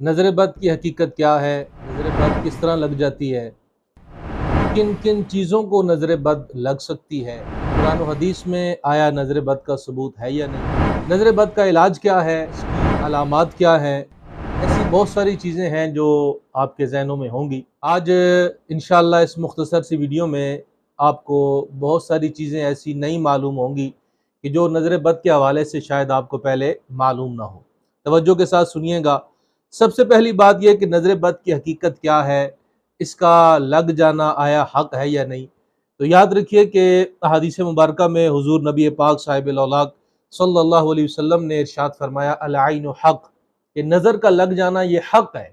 نظر بد کی حقیقت کیا ہے؟ نظر بد کس طرح لگ جاتی ہے؟ کن کن چیزوں کو نظر بد لگ سکتی ہے؟ قرآن و حدیث میں آیا نظر بد کا ثبوت ہے یا نہیں؟ نظر بد کا علاج کیا ہے؟ اس کی علامات کیا ہیں؟ ایسی بہت ساری چیزیں ہیں جو آپ کے ذہنوں میں ہوں گی۔ آج انشاءاللہ اس مختصر سی ویڈیو میں آپ کو بہت ساری چیزیں ایسی نئی معلوم ہوں گی کہ جو نظر بد کے حوالے سے شاید آپ کو پہلے معلوم نہ ہو۔ توجہ کے ساتھ سنیے گا۔ سب سے پہلی بات یہ کہ نظر بد کی حقیقت کیا ہے، اس کا لگ جانا آیا حق ہے یا نہیں۔ تو یاد رکھیے کہ احادیث مبارکہ میں حضور نبی پاک صاحب الاولاق صلی اللہ علیہ وسلم نے ارشاد فرمایا العین حق، کہ نظر کا لگ جانا یہ حق ہے،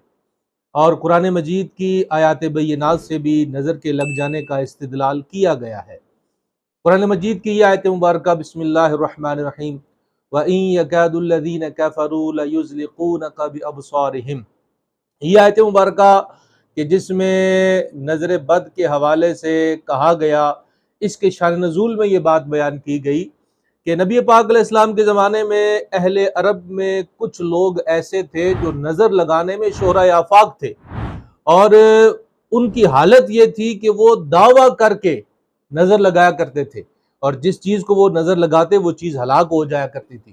اور قرآن مجید کی آیات بینات سے بھی نظر کے لگ جانے کا استدلال کیا گیا ہے۔ قرآن مجید کی یہ آیت مبارکہ بسم اللہ الرحمن الرحیم وَإِن يَكَادُ الَّذِينَ كَفَرُوا لَيُزْلِقُونَكَ بِأَبْصَارِهِمْ، یہ آیت مبارکہ کہ جس میں نظر بد کے حوالے سے کہا گیا، اس کے شان نزول میں یہ بات بیان کی گئی کہ نبی پاک علیہ السلام کے زمانے میں اہل عرب میں کچھ لوگ ایسے تھے جو نظر لگانے میں شہرۂ آفاق تھے، اور ان کی حالت یہ تھی کہ وہ دعویٰ کر کے نظر لگایا کرتے تھے، اور جس چیز کو وہ نظر لگاتے وہ چیز ہلاک ہو جایا کرتی تھی۔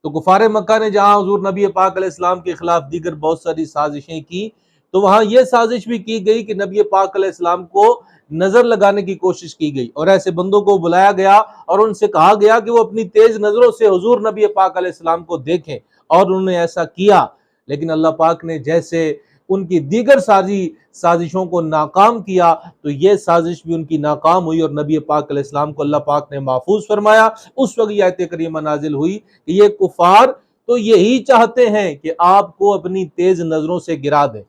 تو کفار مکہ نے جہاں حضور نبی پاک علیہ السلام کے خلاف دیگر بہت ساری سازشیں کی، تو وہاں یہ سازش بھی کی گئی کہ نبی پاک علیہ السلام کو نظر لگانے کی کوشش کی گئی، اور ایسے بندوں کو بلایا گیا اور ان سے کہا گیا کہ وہ اپنی تیز نظروں سے حضور نبی پاک علیہ السلام کو دیکھیں، اور انہوں نے ایسا کیا۔ لیکن اللہ پاک نے جیسے ان کی دیگر سازشوں کو ناکام کیا، تو یہ سازش بھی ان کی ناکام ہوئی، اور نبی پاک علیہ السلام کو اللہ پاک نے محفوظ فرمایا۔ اس وقت یہ آیت کریمہ نازل ہوئی کہ یہ کفار تو یہی چاہتے ہیں کہ آپ کو اپنی تیز نظروں سے گرا دیں،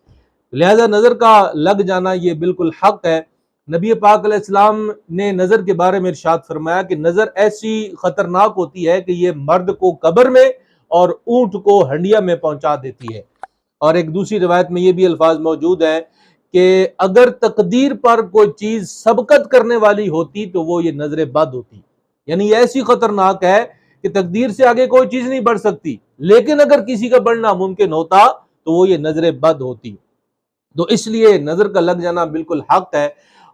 لہذا نظر کا لگ جانا یہ بالکل حق ہے۔ نبی پاک علیہ السلام نے نظر کے بارے میں ارشاد فرمایا کہ نظر ایسی خطرناک ہوتی ہے کہ یہ مرد کو قبر میں اور اونٹ کو ہنڈیا میں پہنچا دیتی ہے۔ اور ایک دوسری روایت میں یہ بھی الفاظ موجود ہیں کہ اگر تقدیر پر کوئی چیز سبقت کرنے والی ہوتی تو وہ یہ نظر بد ہوتی، یعنی یہ ایسی خطرناک ہے کہ تقدیر سے آگے کوئی چیز نہیں بڑھ سکتی، لیکن اگر کسی کا بڑھنا ممکن ہوتا تو وہ یہ نظر بد ہوتی۔ تو اس لیے نظر کا لگ جانا بالکل حق ہے۔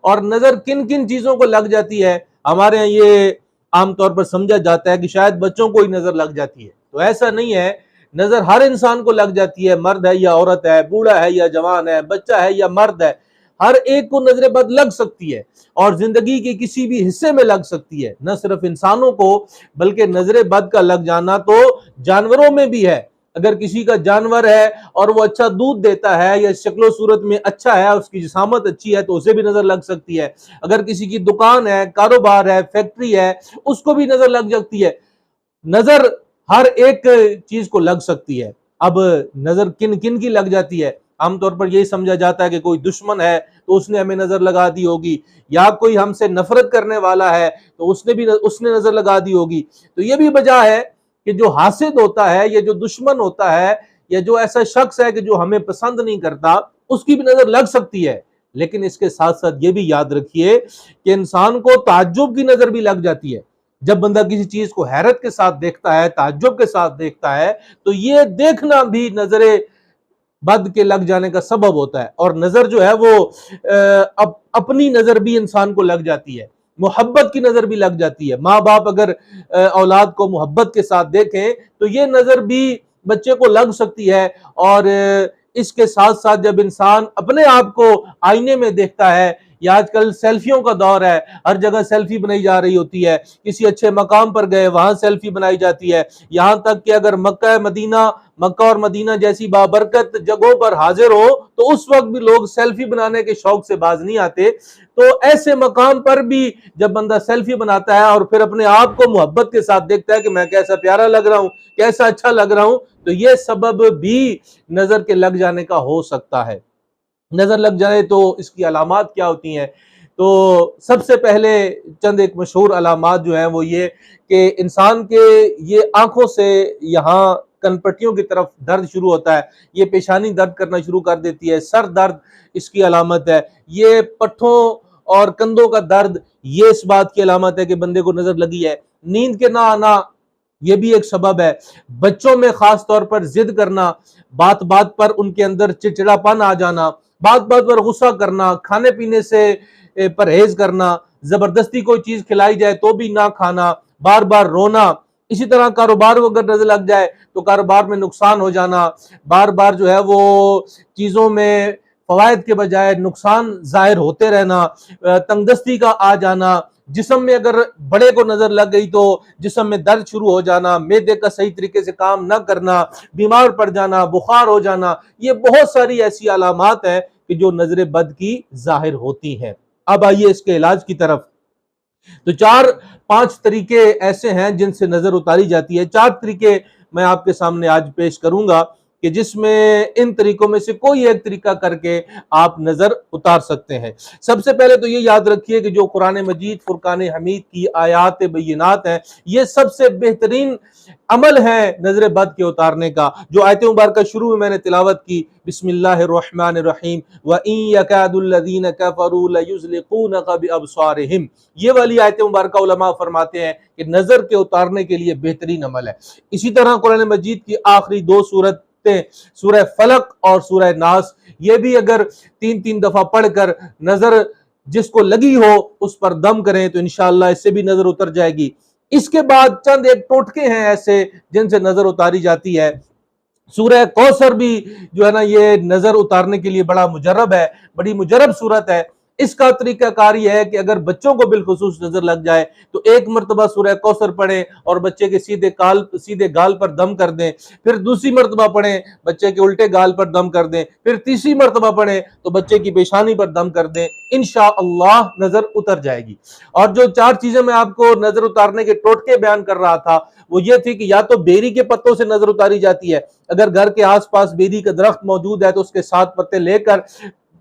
اور نظر کن کن چیزوں کو لگ جاتی ہے؟ ہمارے یہاں یہ عام طور پر سمجھا جاتا ہے کہ شاید بچوں کو ہی نظر لگ جاتی ہے، تو ایسا نہیں ہے۔ نظر ہر انسان کو لگ جاتی ہے، مرد ہے یا عورت ہے، بوڑھا ہے یا جوان ہے، بچہ ہے یا مرد ہے، ہر ایک کو نظر بد لگ سکتی ہے، اور زندگی کے کسی بھی حصے میں لگ سکتی ہے۔ نہ صرف انسانوں کو بلکہ نظر بد کا لگ جانا تو جانوروں میں بھی ہے۔ اگر کسی کا جانور ہے اور وہ اچھا دودھ دیتا ہے یا شکل و صورت میں اچھا ہے، اس کی جسامت اچھی ہے، تو اسے بھی نظر لگ سکتی ہے۔ اگر کسی کی دکان ہے، کاروبار ہے، فیکٹری ہے، اس کو بھی نظر لگ سکتی ہے۔ نظر ہر ایک چیز کو لگ سکتی ہے۔ اب نظر کن کن کی لگ جاتی ہے؟ عام طور پر یہی سمجھا جاتا ہے کہ کوئی دشمن ہے تو اس نے ہمیں نظر لگا دی ہوگی، یا کوئی ہم سے نفرت کرنے والا ہے تو اس نے نظر لگا دی ہوگی۔ تو یہ بھی وجہ ہے کہ جو حاسد ہوتا ہے یا جو دشمن ہوتا ہے یا جو ایسا شخص ہے کہ جو ہمیں پسند نہیں کرتا، اس کی بھی نظر لگ سکتی ہے۔ لیکن اس کے ساتھ ساتھ یہ بھی یاد رکھیے کہ انسان کو تعجب کی نظر بھی لگ جاتی ہے۔ جب بندہ کسی چیز کو حیرت کے ساتھ دیکھتا ہے، تعجب کے ساتھ دیکھتا ہے، تو یہ دیکھنا بھی نظر بد کے لگ جانے کا سبب ہوتا ہے۔ اور نظر جو ہے وہ اپنی نظر بھی انسان کو لگ جاتی ہے، محبت کی نظر بھی لگ جاتی ہے۔ ماں باپ اگر اولاد کو محبت کے ساتھ دیکھیں تو یہ نظر بھی بچے کو لگ سکتی ہے۔ اور اس کے ساتھ ساتھ جب انسان اپنے آپ کو آئینے میں دیکھتا ہے، یا آج کل سیلفیوں کا دور ہے، ہر جگہ سیلفی بنائی جا رہی ہوتی ہے، کسی اچھے مقام پر گئے وہاں سیلفی بنائی جاتی ہے، یہاں تک کہ اگر مکہ اور مدینہ جیسی بابرکت جگہوں پر حاضر ہو تو اس وقت بھی لوگ سیلفی بنانے کے شوق سے باز نہیں آتے۔ تو ایسے مقام پر بھی جب بندہ سیلفی بناتا ہے اور پھر اپنے آپ کو محبت کے ساتھ دیکھتا ہے کہ میں کیسا پیارا لگ رہا ہوں، کیسا اچھا لگ رہا ہوں، تو یہ سبب بھی نظر کے لگ جانے کا ہو سکتا ہے۔ نظر لگ جائے تو اس کی علامات کیا ہوتی ہیں؟ تو سب سے پہلے چند ایک مشہور علامات جو ہیں وہ یہ کہ انسان کے یہ آنکھوں سے یہاں کن پٹیوں کی طرف درد شروع ہوتا ہے، یہ پیشانی درد کرنا شروع کر دیتی ہے، سر درد اس کی علامت ہے، یہ پٹھوں اور کندھوں کا درد یہ اس بات کی علامت ہے کہ بندے کو نظر لگی ہے، نیند کے نہ آنا یہ بھی ایک سبب ہے۔ بچوں میں خاص طور پر ضد کرنا، بات بات پر ان کے اندر چڑچڑاپن آ جانا، بات بات پر غصہ کرنا، کھانے پینے سے پرہیز کرنا، زبردستی کوئی چیز کھلائی جائے تو بھی نہ کھانا، بار بار رونا۔ اسی طرح کاروبار کو اگر نظر لگ جائے تو کاروبار میں نقصان ہو جانا، بار بار جو ہے وہ چیزوں میں فوائد کے بجائے نقصان ظاہر ہوتے رہنا، تنگ دستی کا آ جانا، جسم میں اگر بڑے کو نظر لگ گئی تو جسم میں درد شروع ہو جانا، معدے کا صحیح طریقے سے کام نہ کرنا، بیمار پڑ جانا، بخار ہو جانا، یہ بہت ساری ایسی علامات ہیں کہ جو نظر بد کی ظاہر ہوتی ہیں۔ اب آئیے اس کے علاج کی طرف۔ تو 4-5 طریقے ایسے ہیں جن سے نظر اتاری جاتی ہے۔ 4 طریقے میں آپ کے سامنے آج پیش کروں گا کہ جس میں ان طریقوں میں سے کوئی ایک طریقہ کر کے آپ نظر اتار سکتے ہیں۔ سب سے پہلے تو یہ یاد رکھیے کہ جو قرآن مجید فرقان حمید کی آیات بینات ہیں، یہ سب سے بہترین عمل ہے نظر بد کے اتارنے کا۔ جو آیت مبارکہ شروع میں نے تلاوت کی، بسم اللہ الرحمن الرحیم وَإِن يَكَادُ الَّذِينَ كَفَرُوا لَيُزْلِقُونَكَ بِأَبْصَارِهِمْ، یہ والی آیت مبارکہ علماء فرماتے ہیں کہ نظر کے اتارنے کے لیے بہترین عمل ہے۔ اسی طرح قرآن مجید کی آخری 2 سورتیں، سورہ فلق اور سورہ ناس، یہ بھی اگر 3 دفعہ پڑھ کر نظر جس کو لگی ہو اس پر دم کریں تو انشاءاللہ اس سے بھی نظر اتر جائے گی۔ اس کے بعد چند ایک ٹوٹکے ہیں ایسے جن سے نظر اتاری جاتی ہے۔ سورہ کوثر بھی جو ہے نا یہ نظر اتارنے کے لیے بڑا مجرب ہے، بڑی مجرب صورت ہے۔ اس کا طریقہ کار یہ ہے کہ اگر بچوں کو بالخصوص نظر لگ جائے تو 1 مرتبہ سورہ کوثر پڑھیں اور بچے کے سیدھے گال پر دم کر دیں، پھر دوسری مرتبہ پڑھیں، بچے کے الٹے گال پر دم کر دیں، پھر تیسری مرتبہ پڑھیں تو بچے کی پیشانی پر دم کر دیں، انشاءاللہ نظر اتر جائے گی۔ اور جو 4 چیزیں میں آپ کو نظر اتارنے کے ٹوٹکے بیان کر رہا تھا وہ یہ تھی کہ یا تو بیری کے پتوں سے نظر اتاری جاتی ہے، اگر گھر کے آس پاس بیری کا درخت موجود ہے تو اس کے 7 پتے لے کر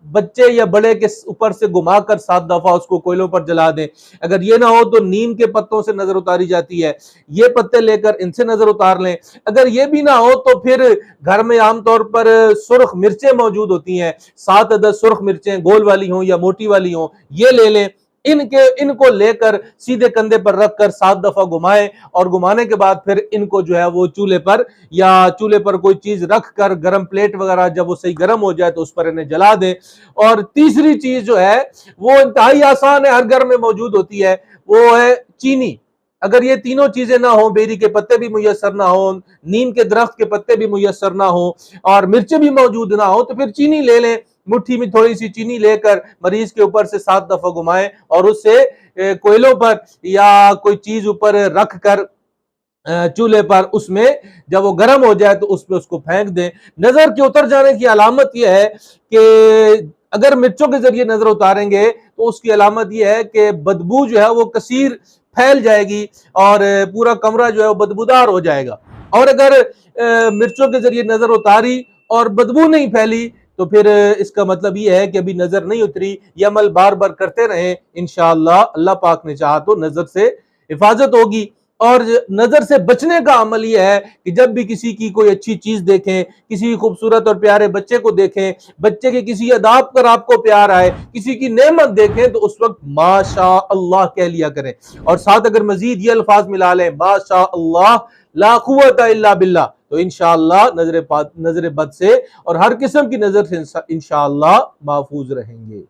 بچے یا بڑے کے اوپر سے گھما کر 7 دفعہ اس کو کوئلوں پر جلا دیں۔ اگر یہ نہ ہو تو نیم کے پتوں سے نظر اتاری جاتی ہے، یہ پتے لے کر ان سے نظر اتار لیں۔ اگر یہ بھی نہ ہو تو پھر گھر میں عام طور پر سرخ مرچیں موجود ہوتی ہیں، 7 عدد سرخ مرچیں گول والی ہوں یا موٹی والی ہوں، یہ لے لیں، ان کو لے کر سیدھے کندھے پر رکھ کر 7 دفعہ گھمائیں، اور گھمانے کے بعد پھر ان کو جو ہے وہ چولہے پر کوئی چیز رکھ کر گرم پلیٹ وغیرہ جب وہ صحیح گرم ہو جائے تو اس پر انہیں جلا دیں۔ اور تیسری چیز جو ہے وہ انتہائی آسان ہے، ہر گھر میں موجود ہوتی ہے، وہ ہے چینی۔ اگر یہ تینوں چیزیں نہ ہوں، بیری کے پتے بھی میسر نہ ہوں، نیم کے درخت کے پتے بھی میسر نہ ہوں اور مرچیں بھی موجود نہ ہوں تو پھر چینی لے لیں، مٹھی میں تھوڑی سی چینی لے کر مریض کے اوپر سے 7 دفعہ گھمائیں اور اس سے کوئلوں پر یا کوئی چیز اوپر رکھ کر چولہے پر اس میں جب وہ گرم ہو جائے تو اس پہ اس کو پھینک دیں۔ نظر کے اتر جانے کی علامت یہ ہے کہ اگر مرچوں کے ذریعے نظر اتاریں گے تو اس کی علامت یہ ہے کہ بدبو جو ہے وہ کثیر پھیل جائے گی اور پورا کمرہ جو ہے وہ بدبودار ہو جائے گا۔ اور اگر مرچوں کے ذریعے نظر اتاری اور بدبو نہیں پھیلی تو پھر اس کا مطلب یہ ہے کہ ابھی نظر نہیں اتری۔ یہ عمل بار بار کرتے رہیں، انشاءاللہ اللہ پاک نے چاہا تو نظر سے حفاظت ہوگی۔ اور نظر سے بچنے کا عمل یہ ہے کہ جب بھی کسی کی کوئی اچھی چیز دیکھیں، کسی خوبصورت اور پیارے بچے کو دیکھیں، بچے کے کسی اداب پر آپ کو پیار آئے، کسی کی نعمت دیکھیں تو اس وقت ماشاء اللہ کہہ لیا کریں، اور ساتھ اگر مزید یہ الفاظ ملا لیں ماشاء اللہ لا قوت الا باللہ، تو انشاءاللہ نظر بد سے اور ہر قسم کی نظر سے انشاءاللہ محفوظ رہیں گے۔